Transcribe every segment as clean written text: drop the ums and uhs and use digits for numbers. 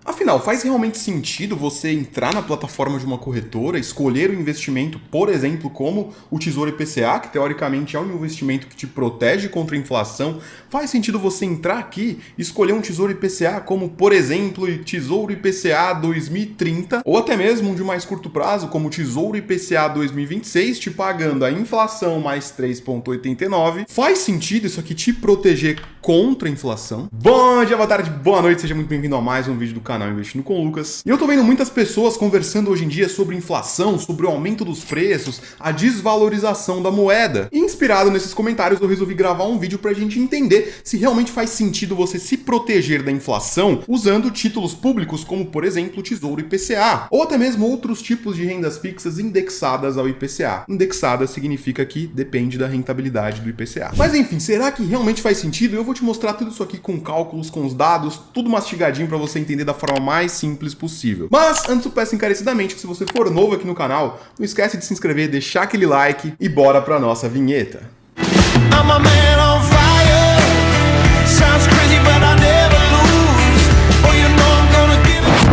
Afinal, faz realmente sentido você entrar na plataforma de uma corretora, escolher o investimento, por exemplo, como o Tesouro IPCA, que teoricamente é um investimento que te protege contra a inflação? Faz sentido você entrar aqui e escolher um Tesouro IPCA como, por exemplo, o Tesouro IPCA 2030, ou até mesmo um de mais curto prazo, como o Tesouro IPCA 2026, te pagando a inflação mais 3,89. Faz sentido isso aqui te proteger contra a inflação? Bom dia, boa tarde, boa noite, seja muito bem-vindo a mais um vídeo do canal Investindo com Lucas. E eu tô vendo muitas pessoas conversando hoje em dia sobre inflação, sobre o aumento dos preços, a desvalorização da moeda. E inspirado nesses comentários, eu resolvi gravar um vídeo pra gente entender se realmente faz sentido você se proteger da inflação usando títulos públicos como, por exemplo, o Tesouro IPCA, ou até mesmo outros tipos de rendas fixas indexadas ao IPCA. Indexada significa que depende da rentabilidade do IPCA. Mas enfim, será que realmente faz sentido? Eu vou te mostrar tudo isso aqui com cálculos, com os dados, tudo mastigadinho pra você entender da forma mais simples possível. Mas antes eu peço encarecidamente que se você for novo aqui no canal, não esquece de se inscrever, deixar aquele like e bora pra nossa vinheta. I'm a man on fire. Sounds crazy, but I never lose. Oh, you know I'm gonna give it.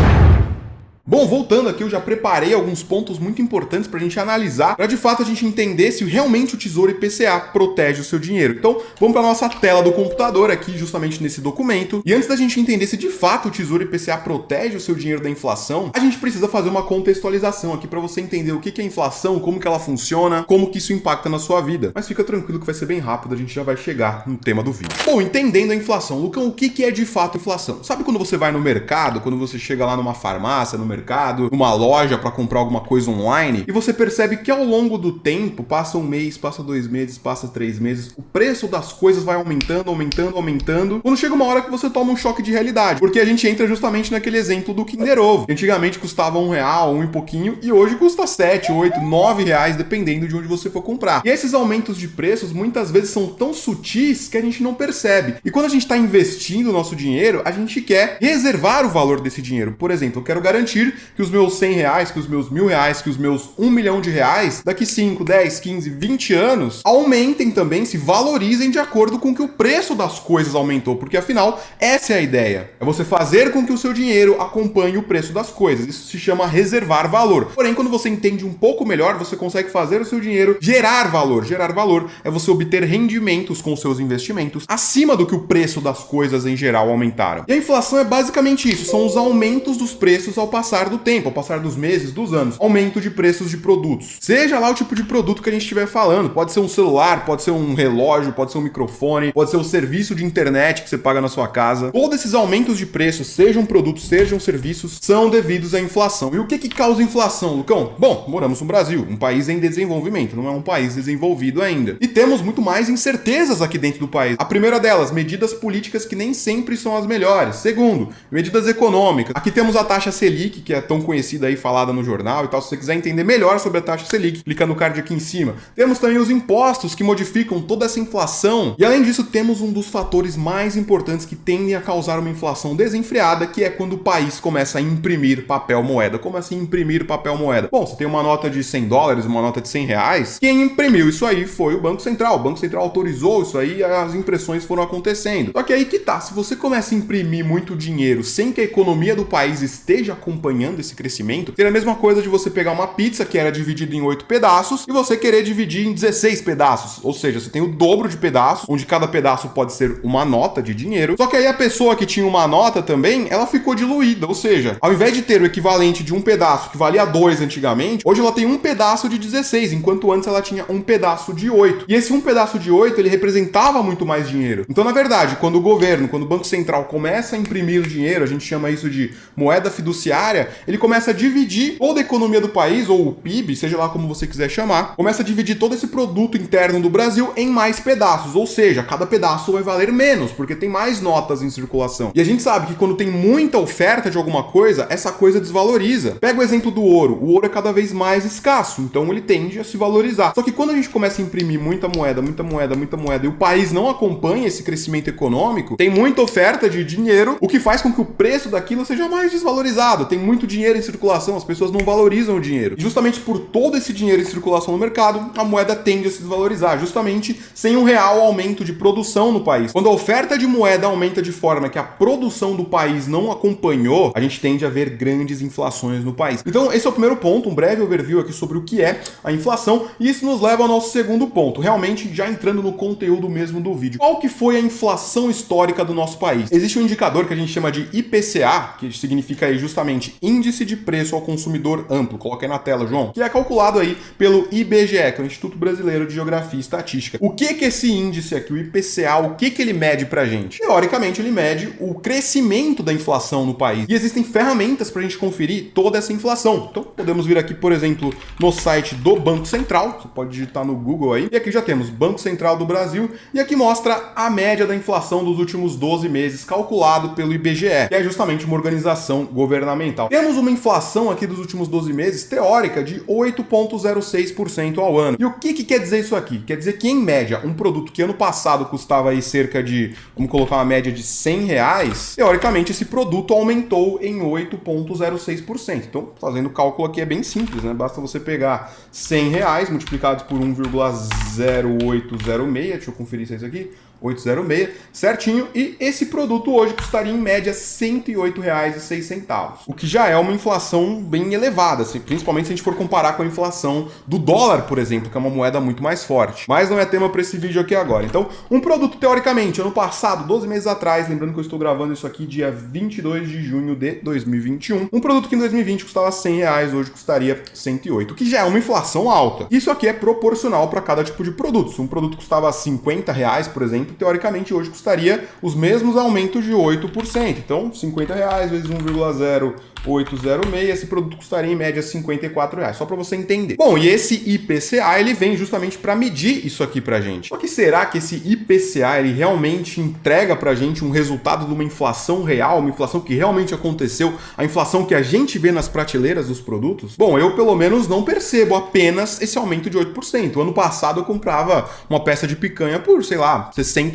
Bom, voltando aqui, eu já preparei alguns pontos muito importantes pra gente analisar, pra de fato a gente entender se realmente o Tesouro IPCA protege o seu dinheiro. Então, vamos pra nossa tela do computador aqui, justamente nesse documento. E antes da gente entender se de fato o Tesouro IPCA protege o seu dinheiro da inflação, a gente precisa fazer uma contextualização aqui pra você entender o que é inflação, como que ela funciona, como que isso impacta na sua vida. Mas fica tranquilo que vai ser bem rápido, a gente já vai chegar no tema do vídeo. Bom, entendendo a inflação, Lucão, o que é de fato inflação? Sabe quando você vai no mercado, quando você chega lá numa farmácia, no mercado, numa loja para comprar alguma coisa online, e você percebe que ao longo do tempo, passa um mês, passa 2 meses, passa 3 meses, o preço das coisas vai aumentando, aumentando, aumentando, quando chega uma hora que você toma um choque de realidade, porque a gente entra justamente naquele exemplo do Kinder Ovo, que antigamente custava R$1, um e pouquinho, e hoje custa 7, 8, 9 reais, dependendo de onde você for comprar. E esses aumentos de preços muitas vezes são tão sutis que a gente não percebe. E quando a gente está investindo o nosso dinheiro, a gente quer reservar o valor desse dinheiro. Por exemplo, eu quero garantir que os meus 100 reais, que os meus 1.000 reais, que os meus 1 milhão de reais, daqui 5, 10, 15, 20 anos, aumentem também, se valorizem de acordo com que o preço das coisas aumentou, porque afinal, essa é a ideia. É você fazer com que o seu dinheiro acompanhe o preço das coisas. Isso se chama reservar valor. Porém, quando você entende um pouco melhor, você consegue fazer o seu dinheiro gerar valor. Gerar valor é você obter rendimentos com os seus investimentos acima do que o preço das coisas em geral aumentaram. E a inflação é basicamente isso, são os aumentos dos preços ao passar do tempo, ao passar dos meses, dos anos. Aumento de preços de produtos. Seja lá o tipo de produto que a gente estiver falando. Pode ser um celular, pode ser um relógio, pode ser um microfone, pode ser o serviço de internet que você paga na sua casa. Todos esses aumentos de preços, sejam produtos, sejam serviços, são devidos à inflação. E o que causa inflação, Lucão? Bom, moramos no Brasil, um país em desenvolvimento, não é um país desenvolvido ainda. E temos muito mais incertezas aqui dentro do país. A primeira delas, medidas políticas que nem sempre são as melhores. Segundo, medidas econômicas. Aqui temos a taxa Selic, que é tão conhecida aí, falada no jornal e tal. Se você quiser entender melhor sobre a taxa Selic, clica no card aqui em cima. Temos também os impostos que modificam toda essa inflação. E além disso, temos um dos fatores mais importantes que tendem a causar uma inflação desenfreada, que é quando o país começa a imprimir papel moeda. Como assim imprimir papel moeda? Bom, você tem uma nota de $100, uma nota de R$100. Quem imprimiu isso aí foi o Banco Central. O Banco Central autorizou isso aí e as impressões foram acontecendo. Só que aí que tá, se você começa a imprimir muito dinheiro sem que a economia do país esteja acompanhando esse crescimento, seria a mesma coisa de você pegar uma pizza que era dividida em 8 pedaços e você querer dividir em 16 pedaços. Ou seja, você tem o dobro de pedaços, onde cada pedaço pode ser uma nota de dinheiro. Só que aí a pessoa que tinha uma nota também, ela ficou diluída. Ou seja, ao invés de ter o equivalente de um pedaço que valia 2 antigamente, hoje ela tem um pedaço de 16, enquanto antes ela tinha um pedaço de 8. E esse um pedaço de 8, ele representava muito mais dinheiro. Então, na verdade, quando o governo, quando o Banco Central começa a imprimir o dinheiro, a gente chama isso de moeda fiduciária, ele começa a dividir toda a economia do país, ou o PIB, seja lá como você quiser chamar, começa a dividir todo esse produto interno do Brasil em mais pedaços, ou seja, cada pedaço vai valer menos, porque tem mais notas em circulação. E a gente sabe que quando tem muita oferta de alguma coisa, essa coisa desvaloriza. Pega o exemplo do ouro. O ouro é cada vez mais escasso, então ele tende a se valorizar. Só que quando a gente começa a imprimir muita moeda, muita moeda, muita moeda, e o país não acompanha esse crescimento econômico, tem muita oferta de dinheiro, o que faz com que o preço daquilo seja mais desvalorizado. Tem muito muito dinheiro em circulação, as pessoas não valorizam o dinheiro. E justamente por todo esse dinheiro em circulação no mercado, a moeda tende a se desvalorizar, justamente sem um real aumento de produção no país. Quando a oferta de moeda aumenta de forma que a produção do país não acompanhou, a gente tende a ver grandes inflações no país. Então, esse é o primeiro ponto, um breve overview aqui sobre o que é a inflação, e isso nos leva ao nosso segundo ponto, realmente já entrando no conteúdo mesmo do vídeo. Qual que foi a inflação histórica do nosso país? Existe um indicador que a gente chama de IPCA, que significa aí justamente Índice de Preço ao Consumidor Amplo, coloca aí na tela, João, que é calculado aí pelo IBGE, que é o Instituto Brasileiro de Geografia e Estatística. O que que esse índice aqui, o IPCA, o que que ele mede pra gente? Teoricamente, ele mede o crescimento da inflação no país. E existem ferramentas pra gente conferir toda essa inflação. Então, podemos vir aqui, por exemplo, no site do Banco Central, você pode digitar no Google aí, e aqui já temos Banco Central do Brasil, e aqui mostra a média da inflação dos últimos 12 meses, calculado pelo IBGE, que é justamente uma organização governamental. Temos uma inflação aqui dos últimos 12 meses, teórica, de 8,06% ao ano. E o que quer dizer isso aqui? Quer dizer que, em média, um produto que ano passado custava aí cerca de, vamos colocar uma média de R$100, teoricamente esse produto aumentou em 8,06%. Então, fazendo o cálculo aqui é bem simples, né? Basta você pegar R$100 multiplicados por 1,0806, deixa eu conferir se é isso aqui, 806, certinho, e esse produto hoje custaria em média R$ 108,06, o que já é uma inflação bem elevada, assim, principalmente se a gente for comparar com a inflação do dólar, por exemplo, que é uma moeda muito mais forte. Mas não é tema para esse vídeo aqui agora. Então, um produto, teoricamente, ano passado, 12 meses atrás, lembrando que eu estou gravando isso aqui dia 22 de junho de 2021, um produto que em 2020 custava R$100, hoje custaria 108, o que já é uma inflação alta. Isso aqui é proporcional para cada tipo de produto. Se um produto custava R$50, por exemplo, teoricamente hoje custaria os mesmos aumentos de 8%. Então, R$50 vezes 1,0806, esse produto custaria em média R$54, só para você entender. Bom, e esse IPCA, ele vem justamente para medir isso aqui pra gente. Só que será que esse IPCA, ele realmente entrega pra gente um resultado de uma inflação real, uma inflação que realmente aconteceu, a inflação que a gente vê nas prateleiras dos produtos? Bom, eu pelo menos não percebo apenas esse aumento de 8%. Ano passado eu comprava uma peça de picanha por, sei lá, R$60.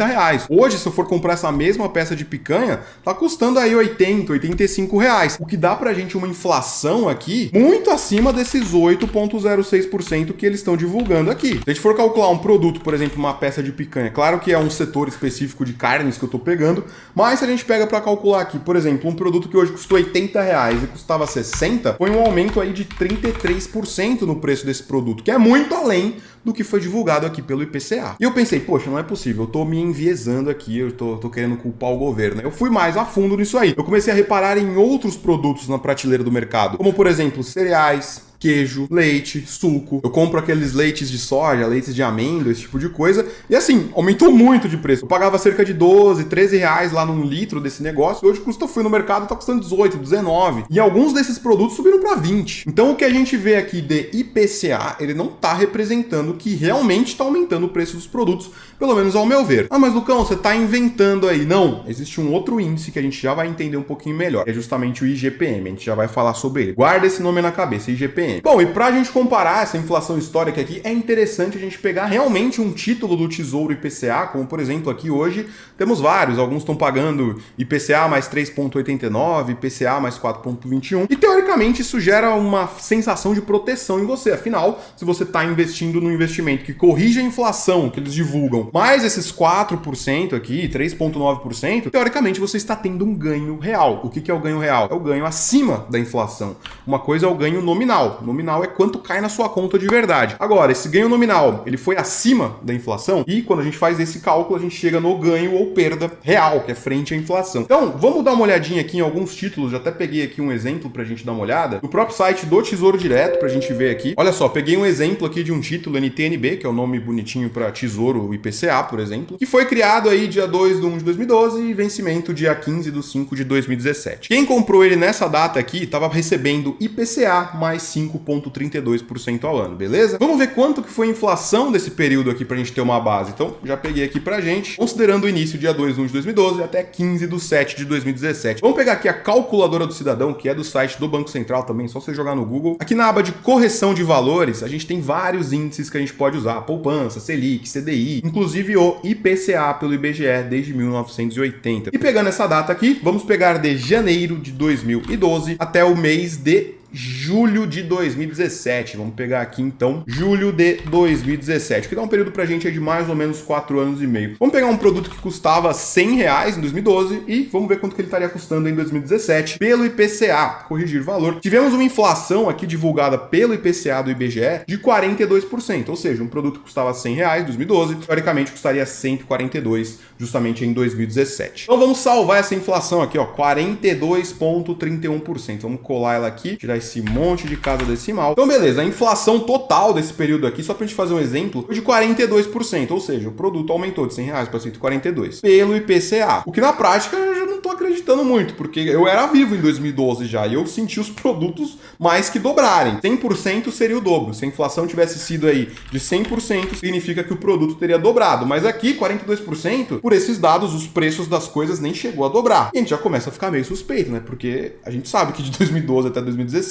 Hoje, se eu for comprar essa mesma peça de picanha, tá custando aí R$80, R$85, o que dá pra gente uma inflação aqui muito acima desses 8,06% que eles estão divulgando aqui. Se a gente for calcular um produto, por exemplo, uma peça de picanha, claro que é um setor específico de carnes que eu tô pegando, mas se a gente pega pra calcular aqui, por exemplo, um produto que hoje custou R$80 e custava 60, foi um aumento aí de 33% no preço desse produto, que é muito além do que foi divulgado aqui pelo IPCA. E eu pensei, poxa, não é possível, eu tô me enviesando aqui, eu tô querendo culpar o governo. Eu fui mais a fundo nisso aí. Eu comecei a reparar em outros produtos na prateleira do mercado, como por exemplo, cereais, queijo, leite, suco. Eu compro aqueles leites de soja, leites de amêndoa, esse tipo de coisa. E assim, aumentou muito de preço. Eu pagava cerca de 12, 13 reais lá num litro desse negócio. E hoje fui no mercado, tá custando 18, 19. E alguns desses produtos subiram para 20. Então o que a gente vê aqui de IPCA, ele não tá representando que realmente tá aumentando o preço dos produtos, pelo menos ao meu ver. Ah, mas Lucão, você tá inventando aí. Não, existe um outro índice que a gente já vai entender um pouquinho melhor. É justamente o IGPM. A gente já vai falar sobre ele. Guarda esse nome na cabeça, IGPM. Bom, e pra gente comparar essa inflação histórica aqui, é interessante a gente pegar realmente um título do Tesouro IPCA, como por exemplo aqui hoje temos vários, alguns estão pagando IPCA mais 3,89, IPCA mais 4,21, e teoricamente isso gera uma sensação de proteção em você, afinal, se você está investindo num investimento que corrige a inflação que eles divulgam, mais esses 4% aqui, 3,9%, teoricamente você está tendo um ganho real. O que é o ganho real? É o ganho acima da inflação. Uma coisa é o ganho nominal. Nominal é quanto cai na sua conta de verdade. Agora, esse ganho nominal, ele foi acima da inflação, e quando a gente faz esse cálculo, a gente chega no ganho ou perda real, que é frente à inflação. Então, vamos dar uma olhadinha aqui em alguns títulos, já até peguei aqui um exemplo pra gente dar uma olhada, no próprio site do Tesouro Direto, pra gente ver aqui. Olha só, peguei um exemplo aqui de um título NTNB, que é o nome bonitinho pra Tesouro IPCA, por exemplo, que foi criado aí dia 2/1 de 2012 e vencimento dia 15/5 de 2017. Quem comprou ele nessa data aqui, estava recebendo IPCA mais 5%. 5,32% ao ano, beleza? Vamos ver quanto que foi a inflação desse período aqui pra gente ter uma base. Então, já peguei aqui pra gente, considerando o início dia 2/1 de 2012 até 15/7 de 2017. Vamos pegar aqui a calculadora do cidadão, que é do site do Banco Central também, só você jogar no Google. Aqui na aba de correção de valores, a gente tem vários índices que a gente pode usar, poupança, Selic, CDI, inclusive o IPCA pelo IBGE desde 1980. E pegando essa data aqui, vamos pegar de janeiro de 2012 até o mês de julho de 2017. Vamos pegar aqui então julho de 2017, que dá um período pra gente aí de mais ou menos 4 anos e meio. Vamos pegar um produto que custava R$100 em 2012 e vamos ver quanto que ele estaria custando em 2017 pelo IPCA, corrigir valor. Tivemos uma inflação aqui divulgada pelo IPCA do IBGE de 42%, ou seja, um produto que custava R$100 em 2012, teoricamente custaria 142 justamente em 2017. Então vamos salvar essa inflação aqui, ó, 42,31%. Vamos colar ela aqui, tirar esse monte de casa decimal. Então, beleza, a inflação total desse período aqui, só pra gente fazer um exemplo, foi de 42%, ou seja, o produto aumentou de R$100 para 142 pelo IPCA. O que na prática eu já não tô acreditando muito, porque eu era vivo em 2012 já e eu senti os produtos mais que dobrarem. 100% seria o dobro. Se a inflação tivesse sido aí de 100%, significa que o produto teria dobrado. Mas aqui, 42%, por esses dados, os preços das coisas nem chegou a dobrar. E a gente já começa a ficar meio suspeito, né? Porque a gente sabe que de 2012 até 2017,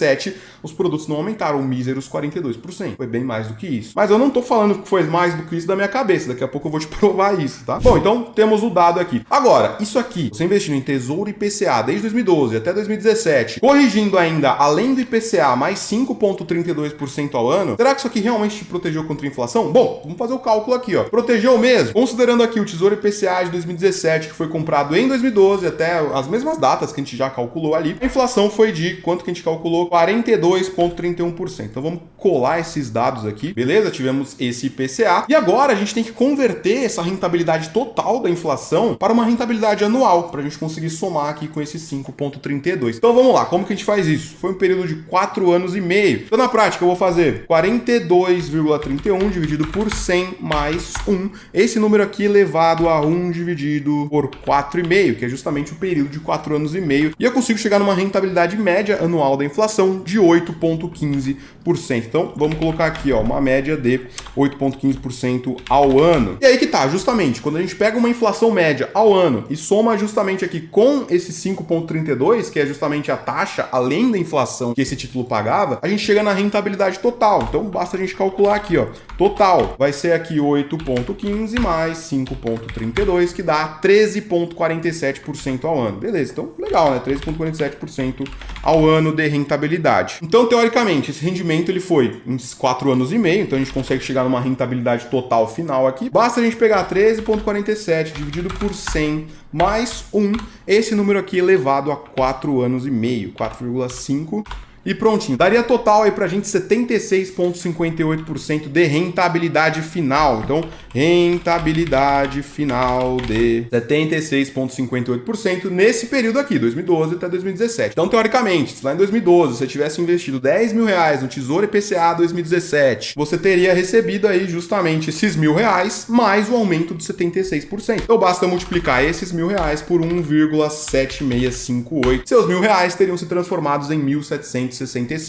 os produtos não aumentaram míseros 42%. Foi bem mais do que isso. Mas eu não tô falando que foi mais do que isso da minha cabeça. Daqui a pouco eu vou te provar isso, tá? Bom, então temos o dado aqui. Agora, isso aqui, você investindo em Tesouro IPCA desde 2012 até 2017, corrigindo ainda, além do IPCA, mais 5,32% ao ano, será que isso aqui realmente te protegeu contra a inflação? Bom, vamos fazer o cálculo aqui, ó. Protegeu mesmo? Considerando aqui o Tesouro IPCA de 2017, que foi comprado em 2012 até as mesmas datas que a gente já calculou ali, a inflação foi de, quanto que a gente calculou? 42,31%. Então vamos colar esses dados aqui, beleza? Tivemos esse IPCA. E agora a gente tem que converter essa rentabilidade total da inflação para uma rentabilidade anual, para a gente conseguir somar aqui com esse 5,32. Então vamos lá, como que a gente faz isso? Foi um período de 4 anos e meio. Então na prática eu vou fazer 42,31 dividido por 100 mais 1. Esse número aqui elevado a 1 dividido por 4,5, que é justamente o período de 4 anos e meio. E eu consigo chegar numa rentabilidade média anual da inflação de 8,15%. Então, vamos colocar aqui, ó, uma média de 8,15% ao ano. E aí que tá, justamente, quando a gente pega uma inflação média ao ano e soma justamente aqui com esse 5,32, que é justamente a taxa além da inflação que esse título pagava, a gente chega na rentabilidade total. Então, basta a gente calcular aqui, ó, total vai ser aqui 8,15 mais 5,32, que dá 13,47% ao ano. Beleza, então legal, né? 13,47% ao ano de rentabilidade. Então, teoricamente, esse rendimento ele foi em 4 anos e meio, então a gente consegue chegar numa rentabilidade total final aqui. Basta a gente pegar 13,47 dividido por 100 mais 1, esse número aqui elevado a 4 anos e meio, 4,5. E prontinho. Daria total aí pra gente 76,58% de rentabilidade final. Então, rentabilidade final de 76,58% nesse período aqui, 2012 até 2017. Então, teoricamente, se lá em 2012 você tivesse investido R$10.000 no Tesouro IPCA 2017, você teria recebido aí justamente esses R$1.000 mais o aumento de 76%. Então, basta multiplicar esses R$1.000 por 1,7658. Seus R$1.000 teriam se transformados em 1.765.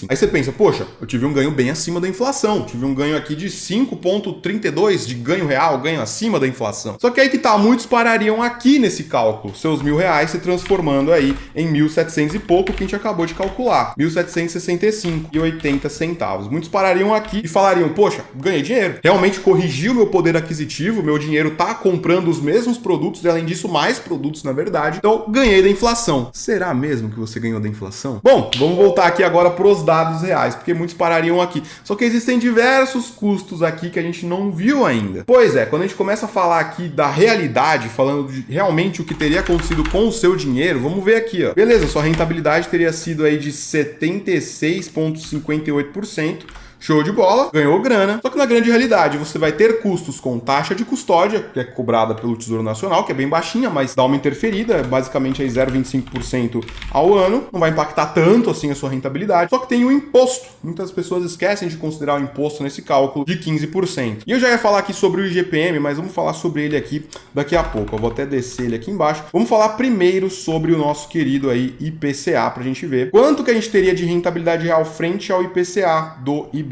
Aí você pensa, poxa, eu tive um ganho bem acima da inflação, tive um ganho aqui de 5,32 de ganho real, ganho acima da inflação. Só que aí que tá, muitos parariam aqui nesse cálculo, seus R$1.000 se transformando aí em 1.700 e pouco que a gente acabou de calcular, 1.765,80. Muitos parariam aqui e falariam, poxa, ganhei dinheiro, realmente corrigiu meu poder aquisitivo, meu dinheiro tá comprando os mesmos produtos e além disso mais produtos na verdade, então ganhei da inflação. Será mesmo que você ganhou da inflação? Bom, vamos voltar aqui agora para os dados reais, porque muitos parariam aqui. Só que existem diversos custos aqui que a gente não viu ainda. Pois é, quando a gente começa a falar aqui da realidade, falando de realmente o que teria acontecido com o seu dinheiro, vamos ver aqui, ó. Beleza, sua rentabilidade teria sido aí de 76,58%. Show de bola, ganhou grana. Só que na grande realidade, você vai ter custos com taxa de custódia, que é cobrada pelo Tesouro Nacional, que é bem baixinha, mas dá uma interferida, basicamente aí 0,25% ao ano. Não vai impactar tanto assim a sua rentabilidade. Só que tem o imposto. Muitas pessoas esquecem de considerar o imposto nesse cálculo de 15%. E eu já ia falar aqui sobre o IGPM, mas vamos falar sobre ele aqui daqui a pouco. Eu vou até descer ele aqui embaixo. Vamos falar primeiro sobre o nosso querido aí IPCA, pra gente ver quanto que a gente teria de rentabilidade real frente ao IPCA do IBGE.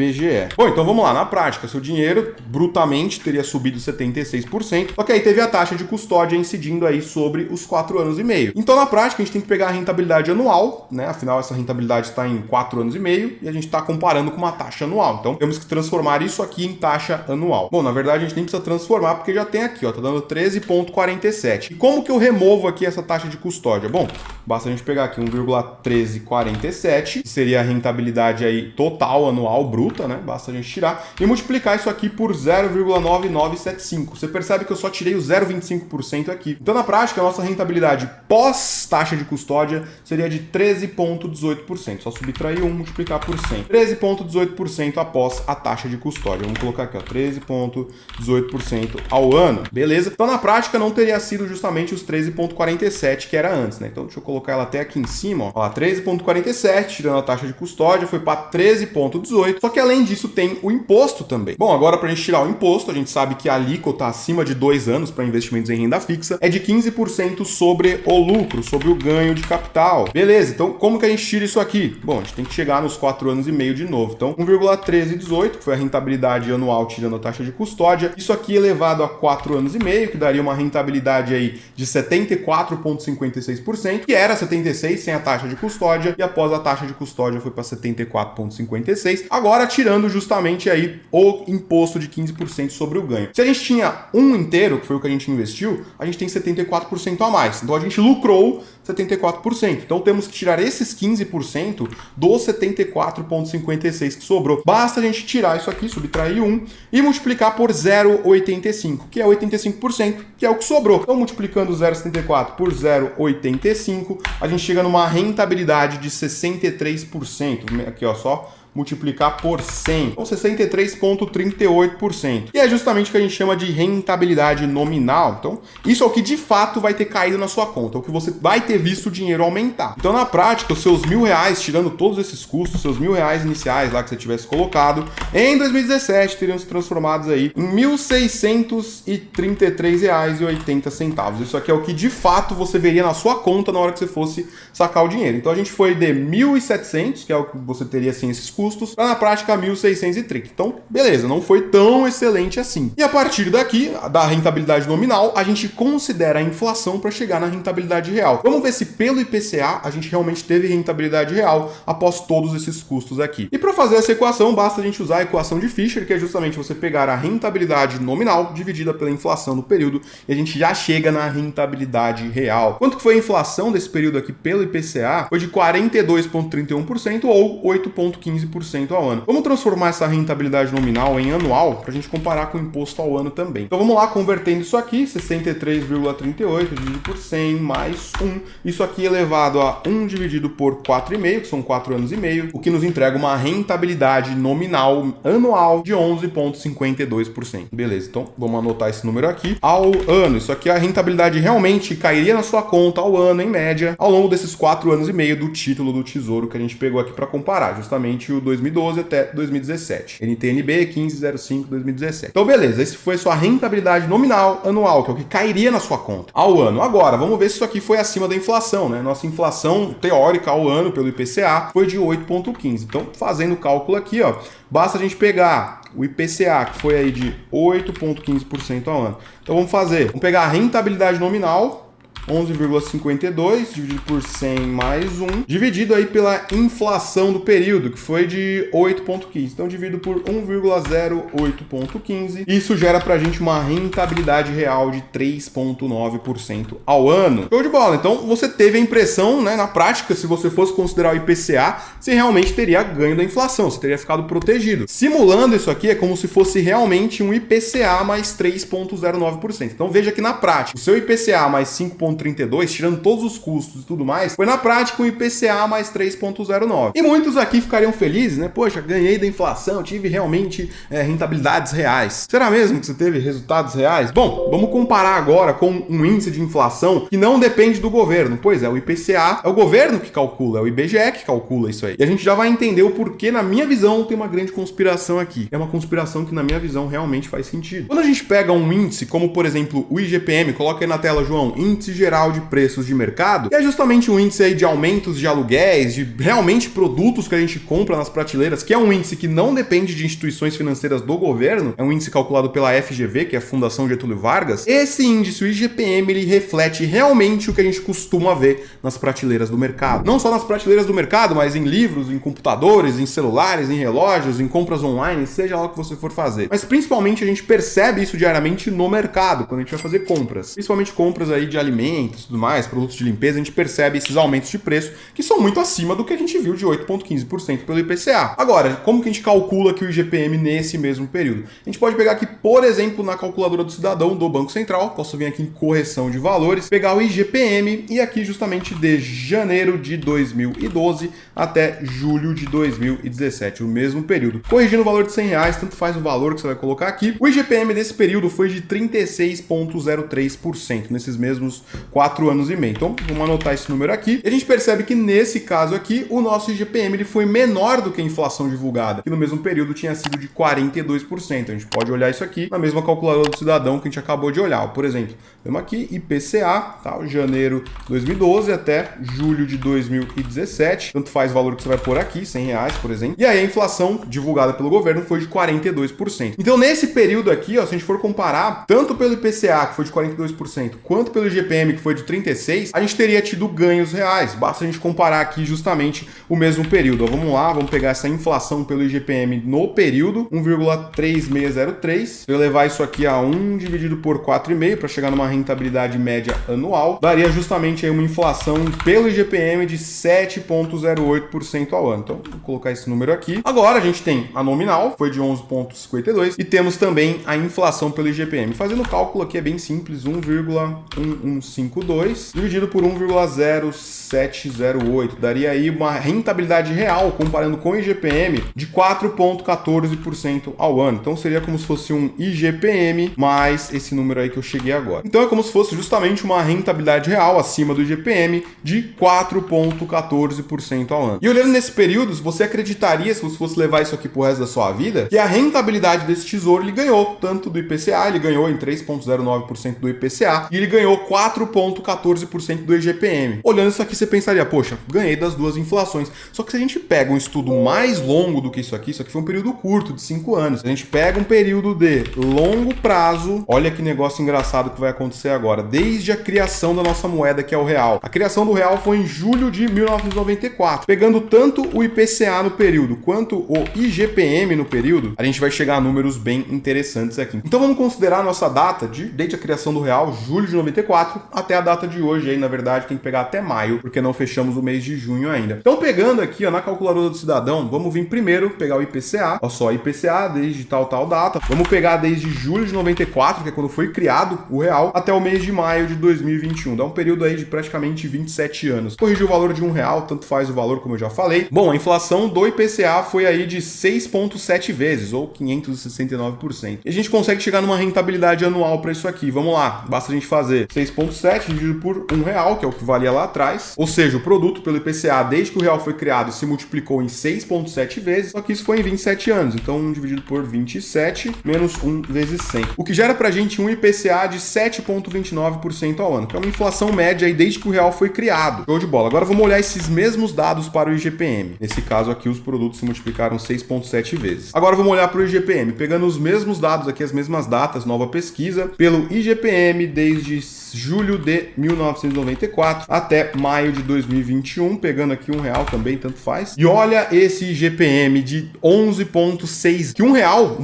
Bom, então vamos lá, na prática, seu dinheiro brutamente teria subido 76%, só que aí teve a taxa de custódia incidindo aí sobre os 4 anos e meio. Então, na prática, a gente tem que pegar a rentabilidade anual, né? Afinal, essa rentabilidade está em 4 anos e meio e a gente está comparando com uma taxa anual. Então, temos que transformar isso aqui em taxa anual. Bom, na verdade, a gente nem precisa transformar porque já tem aqui, ó, tá dando 13,47. E como que eu removo aqui essa taxa de custódia? Bom, basta a gente pegar aqui 1,1347, que seria a rentabilidade aí total anual bruta, né? Basta a gente tirar e multiplicar isso aqui por 0,9975. Você percebe que eu só tirei o 0,25% aqui. Então, na prática, a nossa rentabilidade pós taxa de custódia seria de 13,18%. Só subtrair 1, multiplicar por 100. 13,18% após a taxa de custódia. Vamos colocar aqui, ó, 13,18% ao ano. Beleza? Então, na prática, não teria sido justamente os 13,47 que era antes, né? Então, deixa eu colocar ela até aqui em cima, ó. 13,47, tirando a taxa de custódia, foi para 13,18. Só que além disso, tem o imposto também. Bom, agora para a gente tirar o imposto, a gente sabe que a alíquota acima de 2 anos para investimentos em renda fixa é de 15% sobre o lucro, sobre o ganho de capital. Beleza, então como que a gente tira isso aqui? Bom, a gente tem que chegar nos 4 anos e meio de novo. Então, 1,1318, que foi a rentabilidade anual tirando a taxa de custódia. Isso aqui elevado a 4 anos e meio, que daria uma rentabilidade aí de 74,56%, que era 76 sem a taxa de custódia, e após a taxa de custódia foi para 74,56. Agora tirando justamente aí o imposto de 15% sobre o ganho. Se a gente tinha um inteiro, que foi o que a gente investiu, a gente tem 74% a mais. Então a gente lucrou 74%. Então temos que tirar esses 15% dos 74,56 que sobrou. Basta a gente tirar isso aqui, subtrair 1 e multiplicar por 0,85, que é 85%, que é o que sobrou. Então multiplicando 0,74 por 0,85, a gente chega numa rentabilidade de 63%. Aqui, ó, só multiplicar por 100, ou 63,38%. E é justamente o que a gente chama de rentabilidade nominal. Então, isso é o que de fato vai ter caído na sua conta, o que você vai ter visto o dinheiro aumentar. Então, na prática, os seus R$1.000, tirando todos esses custos, seus R$1.000 iniciais lá que você tivesse colocado, em 2017 teriam se transformados aí em R$1.633,80. Isso aqui é o que de fato você veria na sua conta na hora que você fosse sacar o dinheiro. Então, a gente foi de 1.700, que é o que você teria sem esses custos, para na prática 1.630. Então, beleza, não foi tão excelente assim. E a partir daqui, da rentabilidade nominal, a gente considera a inflação para chegar na rentabilidade real. Vamos ver se pelo IPCA a gente realmente teve rentabilidade real após todos esses custos aqui. E para fazer essa equação, basta a gente usar a equação de Fisher, que é justamente você pegar a rentabilidade nominal dividida pela inflação do período, e a gente já chega na rentabilidade real. Quanto que foi a inflação desse período aqui pelo IPCA? Foi de 42,31% ou 8,15% ao ano. Vamos transformar essa rentabilidade nominal em anual para a gente comparar com o imposto ao ano também. Então vamos lá, convertendo isso aqui, 63,38 dividido por 100 mais 1. Isso aqui elevado a 1 dividido por 4,5, que são 4 anos e meio, o que nos entrega uma rentabilidade nominal anual de 11,52%. Beleza, então vamos anotar esse número aqui. Ao ano, isso aqui a rentabilidade realmente cairia na sua conta ao ano, em média, ao longo desses 4 anos e meio do título do Tesouro que a gente pegou aqui para comparar, justamente o 2012 até 2017. NTNB 1505/2017. Então, beleza, esse foi sua rentabilidade nominal anual, que é o que cairia na sua conta ao ano. Agora, vamos ver se isso aqui foi acima da inflação, né? Nossa inflação teórica ao ano pelo IPCA foi de 8,15. Então, fazendo o cálculo aqui, ó, basta a gente pegar o IPCA, que foi aí de 8,15% ao ano. Então, vamos pegar a rentabilidade nominal, 11,52 dividido por 100 mais 1, dividido aí pela inflação do período, que foi de 8,15. Então, dividido por 1,08,15. Isso gera pra gente uma rentabilidade real de 3,9% ao ano. Show de bola! Então, você teve a impressão, né, na prática, se você fosse considerar o IPCA, você realmente teria ganho da inflação, você teria ficado protegido. Simulando isso aqui, é como se fosse realmente um IPCA mais 3,09%. Então, veja que na prática, o seu IPCA mais 5,3% 3,32, tirando todos os custos e tudo mais, foi na prática um IPCA mais 3,09. E muitos aqui ficariam felizes, né? Poxa, ganhei da inflação, tive realmente rentabilidades reais. Será mesmo que você teve resultados reais? Bom, vamos comparar agora com um índice de inflação que não depende do governo. Pois é, o IPCA é o governo que calcula, é o IBGE que calcula isso aí. E a gente já vai entender o porquê, na minha visão, tem uma grande conspiração aqui. É uma conspiração que, na minha visão, realmente faz sentido. Quando a gente pega um índice, como por exemplo o IGPM, coloca aí na tela, João, Índice Geral de Preços de Mercado, que é justamente um índice aí de aumentos de aluguéis, de realmente produtos que a gente compra nas prateleiras, que é um índice que não depende de instituições financeiras do governo, é um índice calculado pela FGV, que é a Fundação Getúlio Vargas. Esse índice, o IGPM, ele reflete realmente o que a gente costuma ver nas prateleiras do mercado. Não só nas prateleiras do mercado, mas em livros, em computadores, em celulares, em relógios, em compras online, seja lá o que você for fazer. Mas principalmente a gente percebe isso diariamente no mercado, quando a gente vai fazer compras. Principalmente compras aí de alimentos e tudo mais, produtos de limpeza, a gente percebe esses aumentos de preço que são muito acima do que a gente viu de 8,15% pelo IPCA. Agora, como que a gente calcula aqui o IGPM nesse mesmo período? A gente pode pegar aqui, por exemplo, na calculadora do cidadão do Banco Central, posso vir aqui em correção de valores, pegar o IGPM e aqui justamente de janeiro de 2012 até julho de 2017, o mesmo período. Corrigindo o valor de R$100, tanto faz o valor que você vai colocar aqui. O IGPM desse período foi de 36,03% nesses mesmos 4 anos e meio. Então, vamos anotar esse número aqui. E a gente percebe que nesse caso aqui, o nosso IGPM ele foi menor do que a inflação divulgada, que no mesmo período tinha sido de 42%. A gente pode olhar isso aqui na mesma calculadora do cidadão que a gente acabou de olhar. Por exemplo, temos aqui IPCA, tá? Janeiro de 2012 até julho de 2017. Tanto faz o valor que você vai pôr aqui, R$100, por exemplo. E aí a inflação divulgada pelo governo foi de 42%. Então, nesse período aqui, ó, se a gente for comparar, tanto pelo IPCA, que foi de 42%, quanto pelo IGPM, que foi de 36%, a gente teria tido ganhos reais. Basta a gente comparar aqui justamente o mesmo período. Ó, vamos lá, vamos pegar essa inflação pelo IGPM no período, 1,3603. Se eu levar isso aqui a 1 dividido por 4,5 para chegar numa rentabilidade média anual, daria justamente aí uma inflação pelo IGPM de 7,08% ao ano. Então, vou colocar esse número aqui. Agora a gente tem a nominal, foi de 11,52, e temos também a inflação pelo IGPM. Fazendo o cálculo aqui é bem simples, 1,1152 dividido por 1,0708. Daria aí uma rentabilidade real, comparando com o IGPM, de 4,14% ao ano. Então seria como se fosse um IGPM mais esse número aí que eu cheguei agora. Então é como se fosse justamente uma rentabilidade real acima do IGPM de 4,14% ao ano. E olhando nesse período, você acreditaria, se você fosse levar isso aqui pro resto da sua vida, que a rentabilidade desse tesouro ele ganhou tanto do IPCA, ele ganhou em 3,09% do IPCA e ele ganhou 4,14% do IGPM. Olhando isso aqui, você pensaria, poxa, ganhei das duas inflações. Só que se a gente pega um estudo mais longo do que isso aqui foi um período curto, de 5 anos. Se a gente pega um período de longo prazo, olha que negócio engraçado que vai acontecer agora. Desde a criação da nossa moeda, que é o real. A criação do real foi em julho de 1994. Pegando tanto o IPCA no período, quanto o IGPM no período, a gente vai chegar a números bem interessantes aqui. Então vamos considerar a nossa data desde a criação do real, julho de 94, até a data de hoje. Aí, na verdade, tem que pegar até maio, porque não fechamos o mês de junho ainda. Então, pegando aqui, ó, na calculadora do cidadão, vamos vir primeiro pegar o IPCA. Ó só, IPCA desde tal data. Vamos pegar desde julho de 94, que é quando foi criado o real, até o mês de maio de 2021. Dá um período aí de praticamente 27 anos. Corrigir o valor de R$1, tanto faz o valor, como eu já falei. Bom, a inflação do IPCA foi aí de 6,7 vezes, ou 569%. E a gente consegue chegar numa rentabilidade anual para isso aqui. Vamos lá, basta a gente fazer 6,7 dividido por R$1, que é o que valia lá atrás. Ou seja, o produto pelo IPCA, desde que o real foi criado, se multiplicou em 6,7 vezes, só que isso foi em 27 anos. Então, 1 dividido por 27, menos 1 vezes 100. O que gera pra gente um IPCA de 7,29% ao ano, que é uma inflação média aí desde que o real foi criado. Show de bola. Agora vamos olhar esses mesmos dados para o IGPM. Nesse caso aqui, os produtos se multiplicaram 6,7 vezes. Agora vamos olhar para o IGPM, pegando os mesmos dados aqui, as mesmas datas, nova pesquisa, pelo IGPM desde julho de 1994 até maio de 2021, pegando aqui R$1 também, tanto faz. E olha esse IGPM de 11,6, que um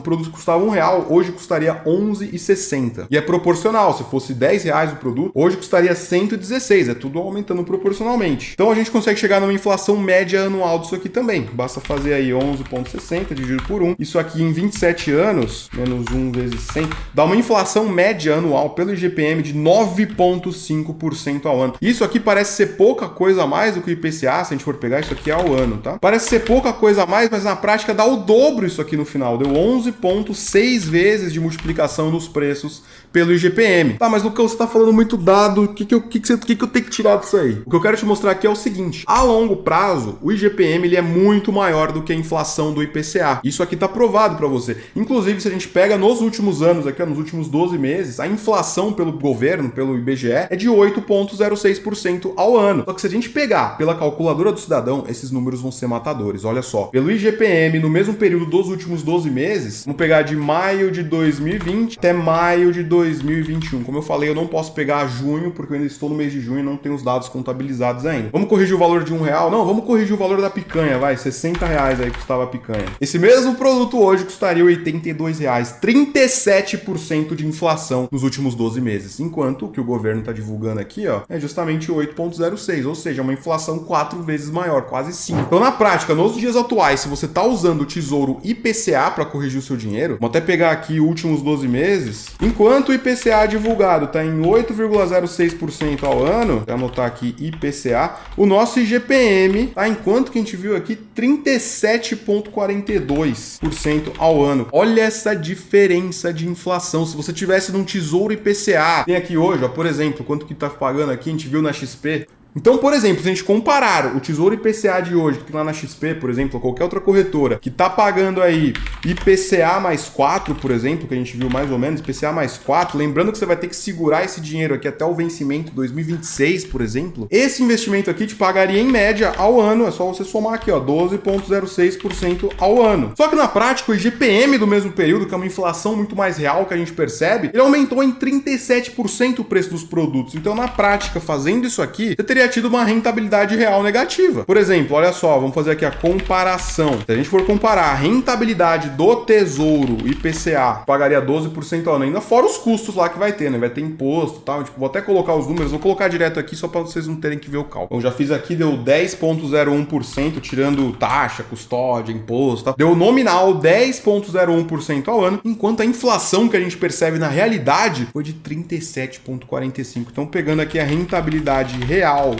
produto custava R$1, hoje custaria R$11,60. E é proporcional, se fosse R$10 o produto, hoje custaria 116, é tudo aumentando proporcionalmente. Então a gente consegue chegar numa inflação média anual disso aqui também. Basta fazer aí 11,60 dividido por 1. Isso aqui em 27 anos, menos 1 vezes 100, dá uma inflação média anual pelo IGPM de 9,9%. 8,5% ao ano. Isso aqui parece ser pouca coisa a mais do que o IPCA, se a gente for pegar isso aqui ao ano, tá? Parece ser pouca coisa a mais, mas na prática dá o dobro isso aqui no final. Deu 11,6 vezes de multiplicação nos preços pelo IGPM. Tá, mas Lucão, você tá falando muito dado, o que eu tenho que tirar disso aí? O que eu quero te mostrar aqui é o seguinte: a longo prazo, o IGPM ele é muito maior do que a inflação do IPCA. Isso aqui tá provado para você. Inclusive, se a gente pega nos últimos anos, aqui, nos últimos 12 meses, a inflação pelo governo, pelo IBGE, é de 8,06% ao ano. Só que se a gente pegar pela calculadora do cidadão, esses números vão ser matadores. Olha só, pelo IGPM, no mesmo período dos últimos 12 meses, vamos pegar de maio de 2020 até maio de 2021. Como eu falei, eu não posso pegar junho, porque eu ainda estou no mês de junho e não tenho os dados contabilizados ainda. Vamos corrigir o valor de R$1? Não, vamos corrigir o valor da picanha, vai, R$60 aí custava a picanha. Esse mesmo produto hoje custaria R$82, 37% de inflação nos últimos 12 meses, enquanto o que o governo está divulgando aqui, ó, é justamente 8,06, ou seja, uma inflação 4 vezes maior, quase 5. Então, na prática, nos dias atuais, se você está usando o Tesouro IPCA para corrigir o seu dinheiro, vamos até pegar aqui os últimos 12 meses, enquanto o IPCA divulgado está em 8,06% ao ano, vou anotar aqui IPCA, o nosso IGPM, tá, enquanto que a gente viu aqui 37,42% ao ano. Olha essa diferença de inflação. Se você tivesse num Tesouro IPCA, tem aqui hoje, ó, por exemplo, quanto que tá pagando aqui, a gente viu na XP. Então, por exemplo, se a gente comparar o Tesouro IPCA de hoje, que tem lá na XP, por exemplo, ou qualquer outra corretora, que tá pagando aí IPCA mais 4, por exemplo, que a gente viu mais ou menos, IPCA mais 4, lembrando que você vai ter que segurar esse dinheiro aqui até o vencimento 2026, por exemplo, esse investimento aqui te pagaria em média ao ano, é só você somar aqui, ó, 12,06% ao ano. Só que na prática, o IGPM do mesmo período, que é uma inflação muito mais real que a gente percebe, ele aumentou em 37% o preço dos produtos. Então, na prática, fazendo isso aqui, você teria tido uma rentabilidade real negativa. Por exemplo, olha só, vamos fazer aqui a comparação. Se a gente for comparar a rentabilidade do Tesouro IPCA, pagaria 12% ao ano, ainda fora os custos lá que vai ter, né? Vai ter imposto e tal. Tipo, vou até colocar os números, vou colocar direto aqui só para vocês não terem que ver o cálculo. Então, já fiz aqui, deu 10,01%, tirando taxa, custódia, imposto, tá? Deu nominal 10,01% ao ano, enquanto a inflação que a gente percebe na realidade foi de 37,45%. Então, pegando aqui a rentabilidade real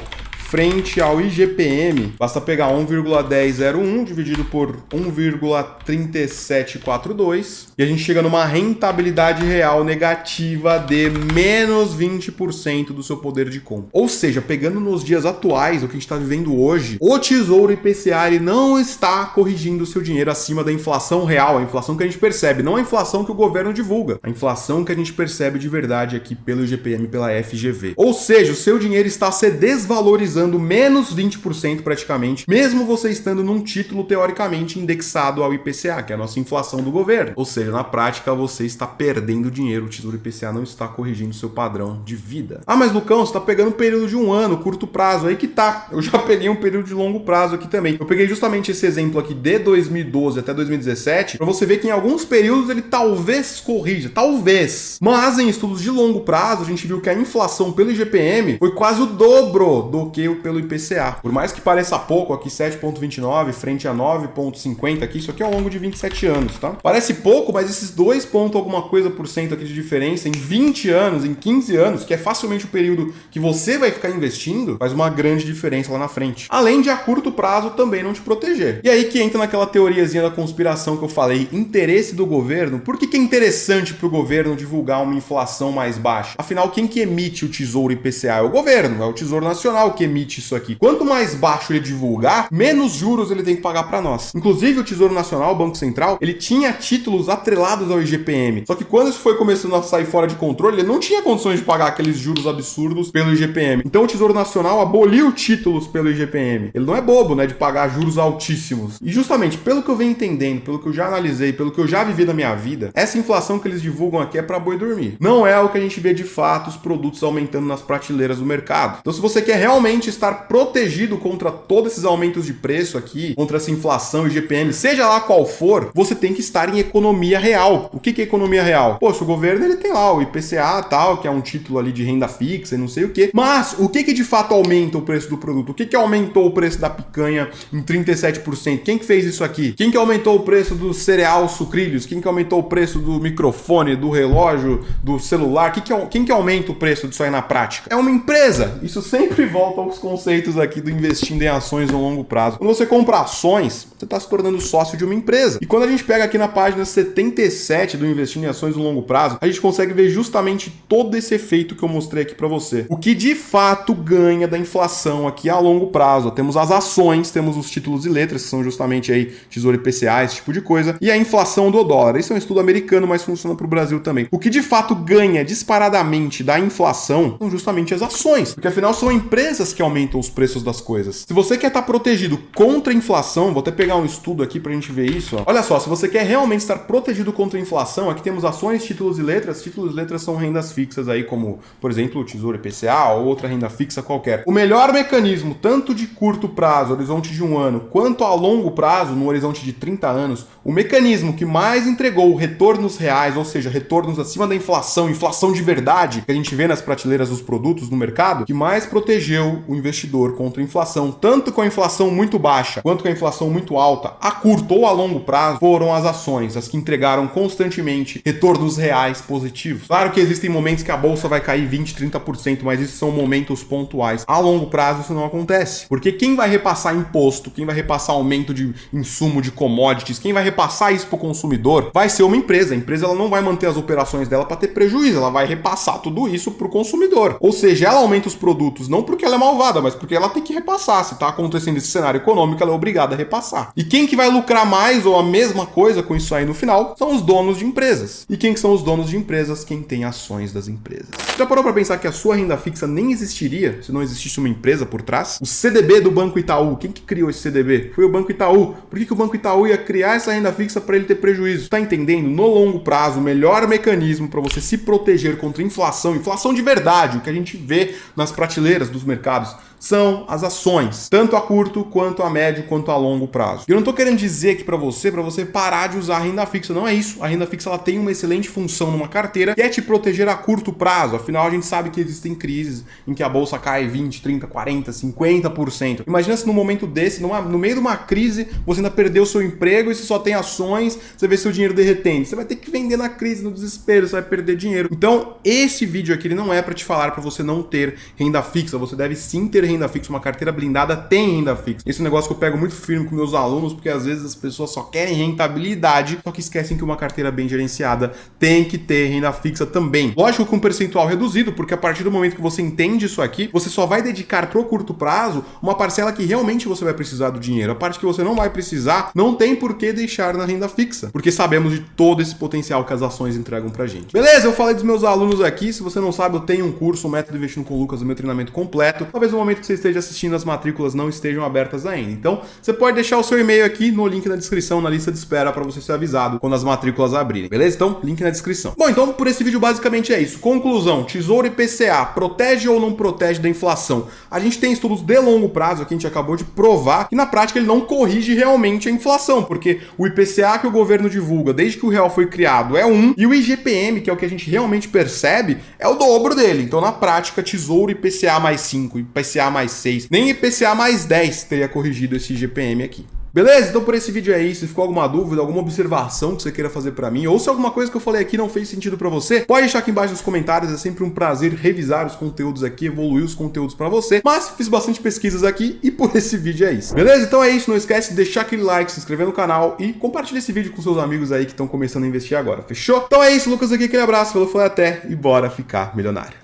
frente ao IGPM, basta pegar 1,1001 dividido por 1,3742 e a gente chega numa rentabilidade real negativa de menos 20% do seu poder de compra. Ou seja, pegando nos dias atuais, o que a gente está vivendo hoje, o Tesouro IPCA ele não está corrigindo o seu dinheiro acima da inflação real, a inflação que a gente percebe, não a inflação que o governo divulga, a inflação que a gente percebe de verdade aqui pelo IGPM, pela FGV. Ou seja, o seu dinheiro está se desvalorizando menos 20% praticamente, mesmo você estando num título teoricamente indexado ao IPCA, que é a nossa inflação do governo. Ou seja, na prática você está perdendo dinheiro, o Tesouro IPCA não está corrigindo o seu padrão de vida. Ah, mas Lucão, você está pegando um período de 1 ano, curto prazo, aí que tá. Eu já peguei um período de longo prazo aqui também. Eu peguei justamente esse exemplo aqui de 2012 até 2017, para você ver que em alguns períodos ele talvez corrija, talvez. Mas em estudos de longo prazo, a gente viu que a inflação pelo IGPM foi quase o dobro do que pelo IPCA. Por mais que pareça pouco, aqui 7,29 frente a 9,50 aqui, isso aqui é ao longo de 27 anos, tá? Parece pouco, mas esses 2 pontos alguma coisa por cento aqui de diferença em 20 anos, em 15 anos, que é facilmente o período que você vai ficar investindo, faz uma grande diferença lá na frente. Além de a curto prazo também não te proteger. E aí que entra naquela teoriazinha da conspiração que eu falei, interesse do governo. Por que é interessante para o governo divulgar uma inflação mais baixa? Afinal, quem que emite o Tesouro IPCA? É o governo, é o Tesouro Nacional que emite isso aqui. Quanto mais baixo ele divulgar, menos juros ele tem que pagar para nós. Inclusive, o Tesouro Nacional, o Banco Central, ele tinha títulos atrelados ao IGPM. Só que quando isso foi começando a sair fora de controle, ele não tinha condições de pagar aqueles juros absurdos pelo IGPM. Então, o Tesouro Nacional aboliu títulos pelo IGPM. Ele não é bobo, né, de pagar juros altíssimos. E justamente, pelo que eu venho entendendo, pelo que eu já analisei, pelo que eu já vivi na minha vida, essa inflação que eles divulgam aqui é para boi dormir. Não é o que a gente vê de fato os produtos aumentando nas prateleiras do mercado. Então, se você quer realmente realmente estar protegido contra todos esses aumentos de preço aqui, contra essa inflação e GPM, seja lá qual for, você tem que estar em economia real. O que é economia real? Poxa, o governo ele tem lá o IPCA tal, que é um título ali de renda fixa e não sei o quê. Mas o que de fato aumenta o preço do produto? O que aumentou o preço da picanha em 37%? Quem que fez isso aqui? Quem que aumentou o preço do cereal sucrilhos? Quem que aumentou o preço do microfone, do relógio, do celular? Quem que aumenta o preço disso aí na prática? É uma empresa. Isso sempre volta aos conceitos aqui do investindo em ações no longo prazo. Quando você compra ações, você está se tornando sócio de uma empresa. E quando a gente pega aqui na página 77 do investindo em ações no longo prazo, a gente consegue ver justamente todo esse efeito que eu mostrei aqui para você. O que de fato ganha da inflação aqui a longo prazo. Temos as ações, temos os títulos e letras, que são justamente aí Tesouro IPCA, esse tipo de coisa, e a inflação do dólar. Isso é um estudo americano, mas funciona para o Brasil também. O que de fato ganha disparadamente da inflação são justamente as ações, porque afinal são empresas que aumentam os preços das coisas. Se você quer estar protegido contra a inflação, vou até pegar um estudo aqui pra gente ver isso. Ó. Olha só, se você quer realmente estar protegido contra a inflação, aqui temos ações, títulos e letras. Títulos e letras são rendas fixas aí, como, por exemplo, o Tesouro IPCA ou outra renda fixa qualquer. O melhor mecanismo, tanto de curto prazo, horizonte de 1 ano, quanto a longo prazo, no horizonte de 30 anos, o mecanismo que mais entregou retornos reais, ou seja, retornos acima da inflação, inflação de verdade, que a gente vê nas prateleiras dos produtos no mercado, que mais protegeu o investidor contra a inflação, tanto com a inflação muito baixa, quanto com a inflação muito alta, a curto ou a longo prazo, foram as ações, as que entregaram constantemente retornos reais positivos. Claro que existem momentos que a bolsa vai cair 20, 30%, mas isso são momentos pontuais. A longo prazo isso não acontece, porque quem vai repassar imposto, quem vai repassar aumento de insumo, de commodities, quem vai repassar isso para o consumidor, vai ser uma empresa. A empresa ela não vai manter as operações dela para ter prejuízo, ela vai repassar tudo isso para o consumidor. Ou seja, ela aumenta os produtos não porque ela é malvada, mas porque ela tem que repassar. Se está acontecendo esse cenário econômico, ela é obrigada a repassar. E quem que vai lucrar mais ou a mesma coisa com isso aí no final são os donos de empresas. E quem que são os donos de empresas? Quem tem ações das empresas. Já parou para pensar que a sua renda fixa nem existiria se não existisse uma empresa por trás? O CDB do Banco Itaú, quem que criou esse CDB? Foi o Banco Itaú. Por que o Banco Itaú ia criar essa renda fixa para ele ter prejuízo? Tá entendendo? No longo prazo, o melhor mecanismo para você se proteger contra inflação, inflação de verdade, o que a gente vê nas prateleiras dos mercados, são as ações, tanto a curto, quanto a médio, quanto a longo prazo. Eu não tô querendo dizer aqui para você parar de usar a renda fixa, não é isso. A renda fixa ela tem uma excelente função numa carteira, que é te proteger a curto prazo. Afinal, a gente sabe que existem crises em que a bolsa cai 20, 30, 40, 50%. Imagina se num momento desse, no meio de uma crise, você ainda perdeu o seu emprego e você só tem ações, você vê seu dinheiro derretendo. Você vai ter que vender na crise, no desespero, você vai perder dinheiro. Então, esse vídeo aqui ele não é para te falar para você não ter renda fixa. Você deve sim ter renda fixa, uma carteira blindada tem renda fixa. Esse é um negócio que eu pego muito firme com meus alunos, porque às vezes as pessoas só querem rentabilidade, só que esquecem que uma carteira bem gerenciada tem que ter renda fixa também. Lógico com um percentual reduzido, porque a partir do momento que você entende isso aqui, você só vai dedicar pro curto prazo uma parcela que realmente você vai precisar do dinheiro. A parte que você não vai precisar, não tem por que deixar na renda fixa, porque sabemos de todo esse potencial que as ações entregam pra gente. Beleza? Eu falei dos meus alunos aqui. Se você não sabe, eu tenho um curso, o Método Investindo com o Lucas, o meu treinamento completo. Talvez no momento que você esteja assistindo, as matrículas não estejam abertas ainda. Então, você pode deixar o seu e-mail aqui no link na descrição, na lista de espera, para você ser avisado quando as matrículas abrirem. Beleza? Então, link na descrição. Bom, então, por esse vídeo, basicamente é isso. Conclusão: Tesouro IPCA protege ou não protege da inflação? A gente tem estudos de longo prazo, aqui a gente acabou de provar que na prática ele não corrige realmente a inflação, porque o IPCA que o governo divulga desde que o real foi criado é 1, e o IGPM, que é o que a gente realmente percebe, é o dobro dele. Então, na prática, Tesouro IPCA mais 5, IPCA mais 6, nem IPCA mais 10 teria corrigido esse IGPM aqui. Beleza? Então por esse vídeo é isso. Se ficou alguma dúvida, alguma observação que você queira fazer pra mim, ou se alguma coisa que eu falei aqui não fez sentido pra você, pode deixar aqui embaixo nos comentários. É sempre um prazer revisar os conteúdos aqui, evoluir os conteúdos pra você. Mas fiz bastante pesquisas aqui e por esse vídeo é isso. Beleza? Então é isso. Não esquece de deixar aquele like, se inscrever no canal e compartilhar esse vídeo com seus amigos aí que estão começando a investir agora. Fechou? Então é isso. Lucas aqui, aquele abraço. Falou, foi até e bora ficar milionário.